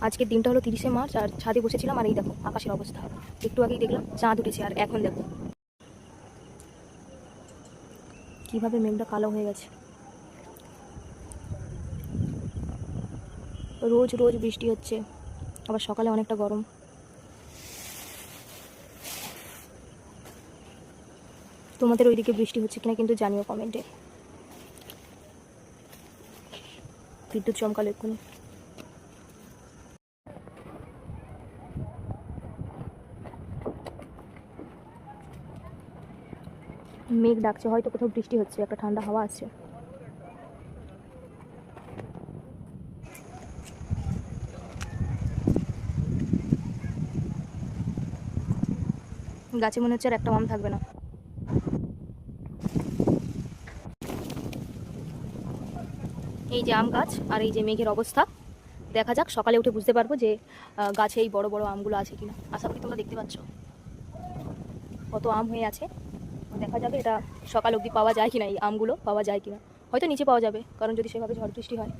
আজকের দিনটা হলো 30শে মার্চ, আর ছাদে বসেছিলাম আর এই দেখো আকাশের অবস্থা। একটু আগেই দেখলাম চাঁদ উঠেছে, আর এখন দেখো কিভাবে মেঘটা কালো হয়ে গেছে। রোজ রোজ বৃষ্টি হচ্ছে, আবার সকালে অনেকটা গরম। তোমাদের ওইদিকে বৃষ্টি হচ্ছে কিনা কিন্তু জানিও কমেন্টে। বিদ্যুৎ চমকালো এক্ষুনি। মেঘ ডাকছে, হয়তো কোথাও বৃষ্টি হচ্ছে, একটা ঠান্ডা হাওয়া আসছে। গাছে মনে হচ্ছে আর একটা আম থাকবে না। এই যে আম গাছ আর এই যে মেঘের অবস্থা, দেখা যাক সকালে উঠে বুঝতে পারবো যে গাছে এই বড় বড় আমগুলো আছে কিনা। আশা করি তোমরা দেখতে পাচ্ছ কত আম হয়ে আছে। দেখা যাবে এটা সকাল অবধি পাওয়া যায় কিনা, এই আমগুলো পাওয়া যায় কিনা। হয়তো নিচে পাওয়া যাবে, কারণ যদি সেভাবে ঝড় বৃষ্টি হয়।